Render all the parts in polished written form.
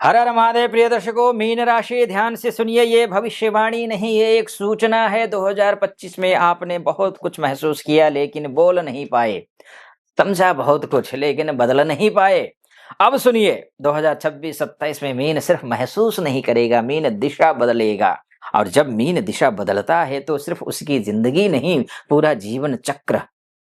हर हर महादेव प्रिय दर्शकों, मीन राशि ध्यान से सुनिए। ये भविष्यवाणी नहीं, ये एक सूचना है। 2025 में आपने बहुत कुछ महसूस किया लेकिन बोल नहीं पाए, समझा बहुत कुछ लेकिन बदल नहीं पाए। अब सुनिए, 2026-27 में मीन सिर्फ महसूस नहीं करेगा, मीन दिशा बदलेगा। और जब मीन दिशा बदलता है तो सिर्फ उसकी जिंदगी नहीं, पूरा जीवन चक्र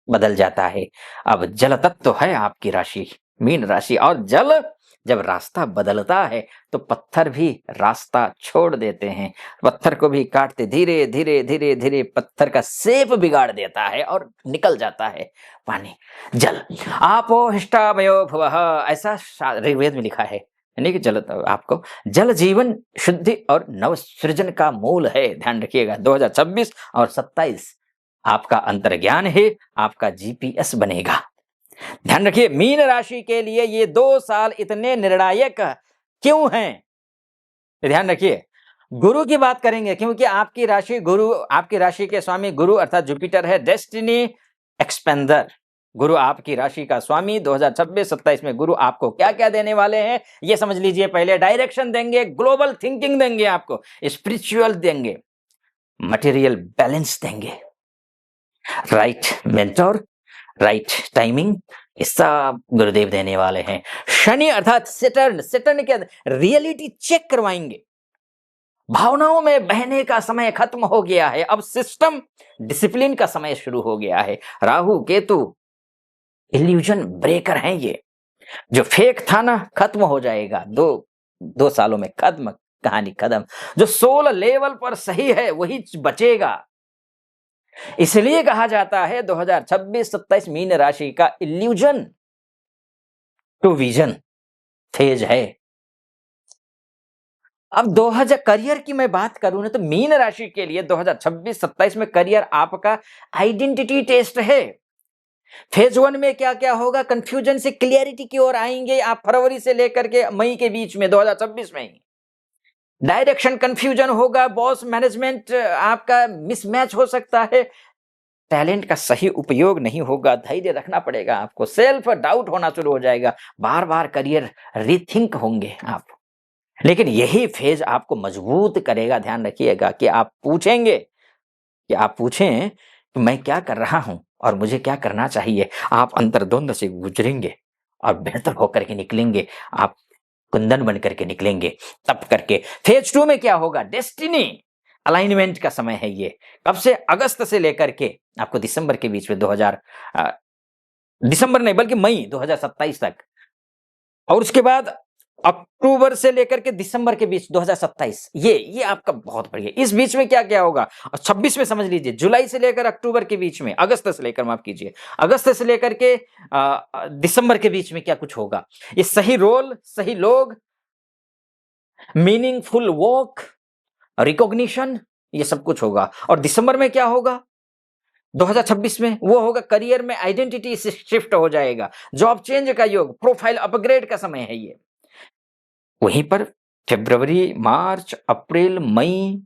बदल जाता है। अब जल तत्व है आपकी राशि, मीन राशि, और जल जब रास्ता बदलता है तो पत्थर भी रास्ता छोड़ देते हैं। पत्थर को भी काटते धीरे धीरे धीरे धीरे पत्थर का शेप बिगाड़ देता है और निकल जाता है पानी। जल आपो हिष्ठामयो भवः, ऐसा ऋग्वेद में लिखा है। यानी कि जल, आपको जल जीवन, शुद्धि और नव सृजन का मूल है। ध्यान रखिएगा, 2026 और 27 आपका अंतर्ज्ञान है, आपका जीपीएस बनेगा। ध्यान रखिए, मीन राशि के लिए ये 2 साल इतने निर्णायक क्यों हैं? ध्यान रखिए, गुरु की बात करेंगे क्योंकि आपकी राशि गुरु, आपकी राशि के स्वामी गुरु अर्थात जुपिटर है, डेस्टिनी एक्सपेंडर। गुरु आपकी राशि का स्वामी। 2026-27 में गुरु आपको क्या क्या देने वाले हैं ये समझ लीजिए। पहले डायरेक्शन देंगे, ग्लोबल थिंकिंग देंगे, आपको स्पिरिचुअल देंगे, मटेरियल बैलेंस देंगे, राइट मेंटोर, राइट टाइमिंग, ये सब गुरुदेव देने वाले हैं। शनि अर्थात सेटर्न के रियलिटी चेक करवाएंगे। भावनाओं में बहने का समय खत्म हो गया है, अब सिस्टम डिसिप्लिन का समय शुरू हो गया है। राहु केतु इल्यूजन ब्रेकर हैं, ये जो फेक था ना खत्म हो जाएगा। दो सालों में खत्म, कहानी खत्म। जो सोल लेवल पर सही है वही बचेगा। इसलिए कहा जाता है 2026-27 मीन राशि का इल्यूजन टू विजन फेज है। अब 2000 करियर की मैं बात करूं ना, तो मीन राशि के लिए 2026-27 में करियर आपका आइडेंटिटी टेस्ट है। फेज 1 में क्या क्या होगा, कंफ्यूजन से क्लियरिटी की ओर आएंगे आप फरवरी से लेकर के मई के बीच में 2026 में। डायरेक्शन कंफ्यूजन होगा, बॉस मैनेजमेंट आपका मिसमैच हो सकता है, टैलेंट का सही उपयोग नहीं होगा, धैर्य रखना पड़ेगा आपको, सेल्फ डाउट होना शुरू हो जाएगा, बार बार करियर रीथिंक होंगे आप। लेकिन यही फेज आपको मजबूत करेगा। ध्यान रखिएगा कि आप पूछेंगे, कि आप पूछें कि मैं क्या कर रहा हूं और मुझे क्या करना चाहिए। आप अंतर्द्वंद से गुजरेंगे और बेहतर होकर के निकलेंगे, आप कुंदन बन करके निकलेंगे। तब करके फेज 2 में क्या होगा, डेस्टिनी अलाइनमेंट का समय है ये। कब से, अगस्त से लेकर के आपको दिसंबर के बीच में दिसंबर नहीं बल्कि मई 2027 तक, और उसके बाद अक्टूबर से लेकर के दिसंबर के बीच 2027, ये आपका बहुत बढ़िया। इस बीच में क्या क्या होगा, और 26 में समझ लीजिए, जुलाई से लेकर अक्टूबर के बीच में, अगस्त से लेकर, माफ कीजिए, अगस्त से लेकर के दिसंबर के बीच में क्या कुछ होगा। ये सही रोल, सही लोग, मीनिंगफुल वर्क, रिकॉग्निशन, ये सब कुछ होगा। और दिसंबर में क्या होगा 2026 में, वो होगा करियर में आइडेंटिटी शिफ्ट हो जाएगा, जॉब चेंज का योग, प्रोफाइल अपग्रेड का समय है ये। वहीं पर फरवरी, मार्च, अप्रैल, मई,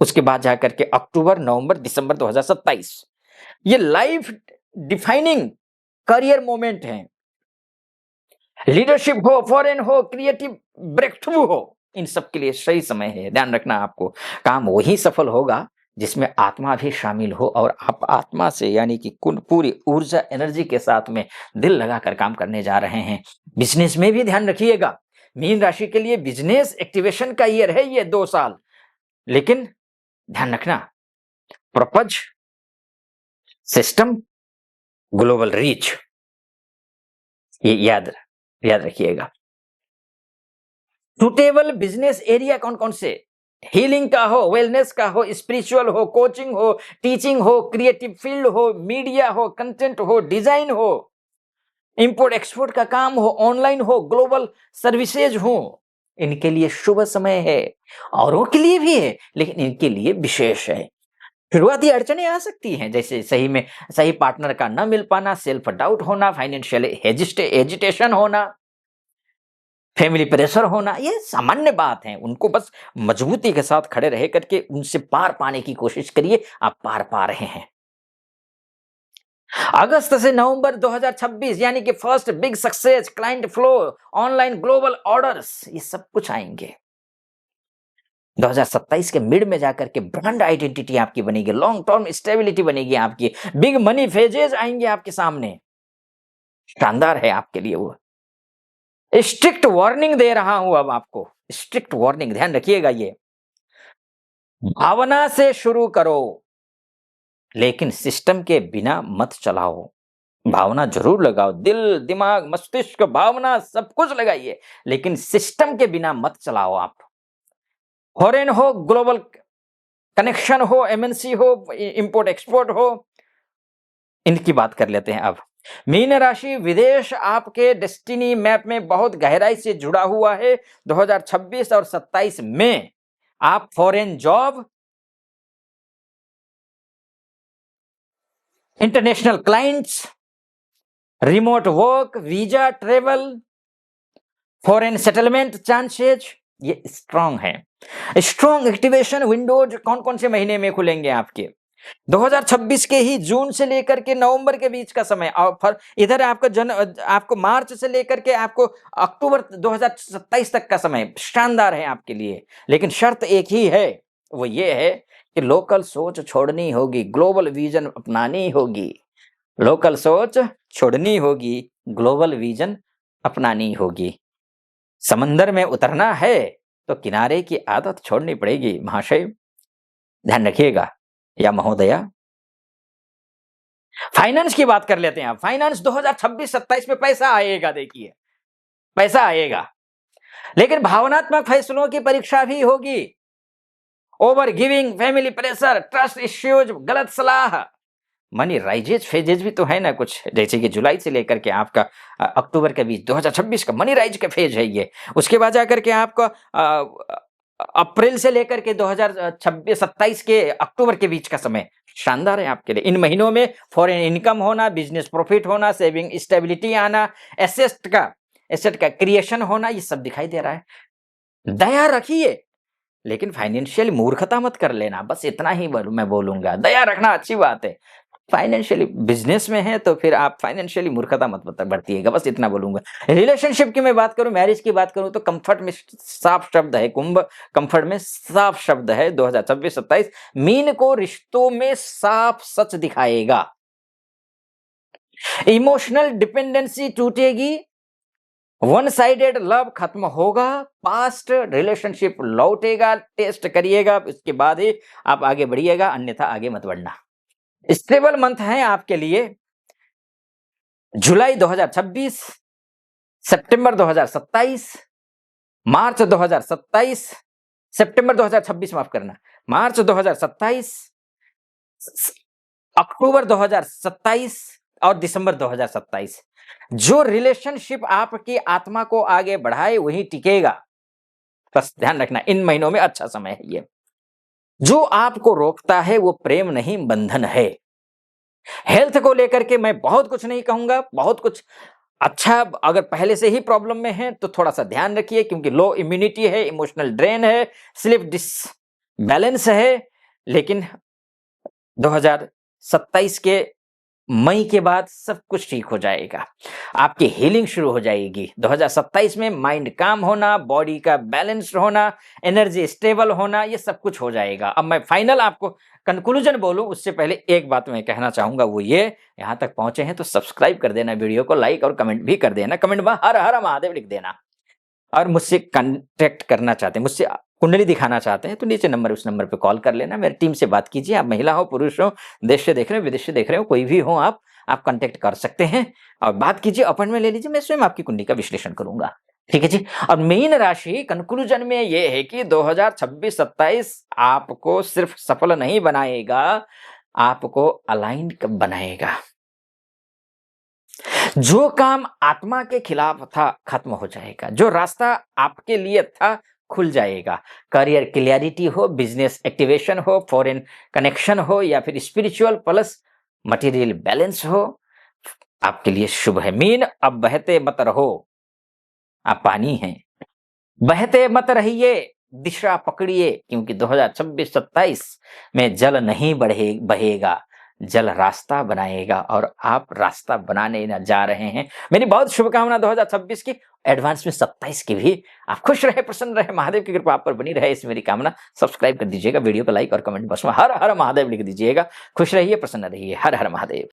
उसके बाद जाकर के अक्टूबर, नवंबर, दिसंबर 2027, ये लाइफ डिफाइनिंग करियर मोमेंट है। लीडरशिप हो, फॉरेन हो, क्रिएटिव ब्रेक थ्रू हो, इन सब के लिए सही समय है। ध्यान रखना, आपको काम वही सफल होगा जिसमें आत्मा भी शामिल हो, और आप आत्मा से यानी कि पूरी ऊर्जा एनर्जी के साथ में दिल लगाकर काम करने जा रहे हैं। बिजनेस में भी ध्यान रखिएगा, मीन राशि के लिए बिजनेस एक्टिवेशन का ईयर है ये 2 साल। लेकिन ध्यान रखना, पर्पज, सिस्टम, ग्लोबल रीच, ये याद रखिएगा। सुटेबल बिजनेस एरिया कौन कौन से, हीलिंग का हो, वेलनेस का हो, स्पिरिचुअल हो, कोचिंग हो, टीचिंग हो, क्रिएटिव फील्ड हो, मीडिया हो, कंटेंट हो, डिजाइन हो, इंपोर्ट एक्सपोर्ट का काम हो, ऑनलाइन हो, ग्लोबल सर्विसेज हो, इनके लिए शुभ समय है। औरों के लिए भी है लेकिन इनके लिए विशेष है। शुरुआती अड़चने आ सकती हैं, जैसे सही पार्टनर का न मिल पाना, सेल्फ डाउट होना, फाइनेंशियल एजिटेशन होना, फैमिली प्रेशर होना, ये सामान्य बात है। उनको बस मजबूती के साथ खड़े रह करके उनसे पार पाने की कोशिश करिए, आप पार पा रहे हैं। अगस्त से नवंबर 2026 यानी कि first big success, client flow, online global orders, ये सब कुछ आएंगे। 2027 के मिड में जाकर के ब्रांड आइडेंटिटी आपकी बनेगी, लॉन्ग टर्म स्टेबिलिटी बनेगी आपकी, बिग मनी फेजेस आएंगे आपके सामने। शानदार है आपके लिए वो। स्ट्रिक्ट वार्निंग दे रहा हूं अब आपको, स्ट्रिक्ट वार्निंग, ध्यान रखिएगा ये। भावना से शुरू करो, लेकिन सिस्टम के बिना मत चलाओ। भावना जरूर लगाओ, दिल, दिमाग, मस्तिष्क, भावना सब कुछ लगाइए, लेकिन सिस्टम के बिना मत चलाओ आप। फॉरेन हो, ग्लोबल कनेक्शन हो, एमएनसी हो, इंपोर्ट एक्सपोर्ट हो, इनकी बात कर लेते हैं अब। मीन राशि, विदेश आपके डेस्टिनी मैप में बहुत गहराई से जुड़ा हुआ है। 2026 और 27 में आप foreign job, international clients, remote work, visa, travel, foreign settlement chances, ये स्ट्रांग है। स्ट्रांग एक्टिवेशन विंडोज कौन कौन से महीने में खुलेंगे आपके? 2026 के ही जून से लेकर के नवंबर के बीच का समय, और इधर आपको मार्च से लेकर के आपको अक्टूबर 2027 तक का समय शानदार है आपके लिए। लेकिन शर्त एक ही है, वो ये है कि लोकल सोच छोड़नी होगी, ग्लोबल विजन अपनानी होगी। लोकल सोच छोड़नी होगी, ग्लोबल विजन अपनानी होगी। समंदर में उतरना है तो किनारे की आदत छोड़नी पड़ेगी महाशय, ध्यान रखिएगा या महोदया। फाइनेंस की बात कर लेते हैं आप। फाइनेंस 2026-27 में पैसा आएगा, देखिए पैसा आएगा, लेकिन भावनात्मक फैसलों की परीक्षा भी होगी। Over giving, family pressure, trust issues, गलत सलाह, मनी राइजेज फेजेज भी तो है ना कुछ, जैसे कि जुलाई से लेकर के आपका अक्टूबर के बीच 2026 का मनी राइज का फेज है ये। उसके बाद जाकर के आपका अप्रैल से लेकर के 2026-27 के अक्टूबर के बीच का समय शानदार है आपके लिए। इन महीनों में फॉरेन इनकम होना, बिजनेस प्रॉफिट होना, सेविंग स्टेबिलिटी आना, एसेट का क्रिएशन होना, ये सब दिखाई दे रहा है। दया रखिए, लेकिन फाइनेंशियल मूर्खता मत कर लेना, बस इतना ही मैं बोलूंगा। दया रखना अच्छी बात है, फाइनेंशियली बिजनेस में है तो फिर आप फाइनेंशियली मूर्खता मत बरतिएगा, बस इतना बोलूंगा। रिलेशनशिप की मैं बात करूं, मैरिज की बात करूं, तो कंफर्ट में साफ शब्द है, कुंभ कंफर्ट में साफ शब्द है। 2026-27 मीन को रिश्तों में साफ सच दिखाएगा। इमोशनल डिपेंडेंसी टूटेगी, वन साइडेड लव खत्म होगा, पास्ट रिलेशनशिप लौटेगा। टेस्ट करिएगा, इसके बाद ही आप आगे बढ़िएगा, अन्यथा आगे मत बढ़ना। स्टेबल मंथ है आपके लिए जुलाई 2026, सितंबर 2027, मार्च 2027, सितंबर 2026 माफ करना, मार्च 2027, अक्टूबर 2027 और दिसंबर 2027। जो रिलेशनशिप आपकी आत्मा को आगे बढ़ाए वही टिकेगा, बस ध्यान रखना, इन महीनों में अच्छा समय है ये। जो आपको रोकता है वो प्रेम नहीं, बंधन है। हेल्थ को लेकर के मैं बहुत कुछ नहीं कहूंगा, बहुत कुछ अच्छा। अगर पहले से ही प्रॉब्लम में है तो थोड़ा सा ध्यान रखिए, क्योंकि लो इम्यूनिटी है, इमोशनल ड्रेन है, स्लीप डिसबैलेंस है। लेकिन 2027 के मई के बाद सब कुछ ठीक हो जाएगा, आपकी हीलिंग शुरू हो जाएगी। 2027 में माइंड काम होना, बॉडी का बैलेंस होना, एनर्जी स्टेबल होना, ये सब कुछ हो जाएगा। अब मैं फाइनल आपको कंक्लूजन बोलूं उससे पहले एक बात मैं कहना चाहूंगा, वो ये, यहां तक पहुंचे हैं तो सब्सक्राइब कर देना, वीडियो को लाइक और कमेंट भी कर देना। कमेंट में हर हर महादेव लिख देना। और मुझसे कांटेक्ट करना चाहते हैं, मुझसे कुंडली दिखाना चाहते हैं, तो नीचे नंबर, उस नंबर पे कॉल कर लेना, मेरी टीम से बात कीजिए। आप महिला हो, पुरुष हो, देश से देख रहे हो, विदेश से देख रहे हो, कोई भी हो, आप कांटेक्ट कर सकते हैं और बात कीजिए, अपॉइंटमेंट ले लीजिए, मैं स्वयं आपकी कुंडली का विश्लेषण करूंगा। ठीक है जी। और मीन राशि कंक्लूजन में यह है कि 2026-27 आपको सिर्फ सफल नहीं बनाएगा, आपको अलाइन बनाएगा। जो काम आत्मा के खिलाफ था खत्म हो जाएगा, जो रास्ता आपके लिए था खुल जाएगा। करियर क्लियरिटी हो, बिजनेस एक्टिवेशन हो, फॉरेन कनेक्शन हो, या फिर स्पिरिचुअल प्लस मटेरियल बैलेंस हो, आपके लिए शुभ है। मीन, अब बहते मत रहो, आप पानी हैं, बहते मत रहिए, दिशा पकड़िए, क्योंकि 2026-27 में जल नहीं बहेगा, जल रास्ता बनाएगा और आप रास्ता बनाने जा रहे हैं। मेरी बहुत शुभकामना 2026 की, एडवांस में 27 की भी। आप खुश रहे, प्रसन्न रहे, महादेव की कृपा आप पर बनी रहे, इस मेरी कामना। सब्सक्राइब कर दीजिएगा, वीडियो को लाइक और कमेंट बॉक्स में हर हर महादेव लिख दीजिएगा। खुश रहिए, प्रसन्न रहिए। हर हर महादेव।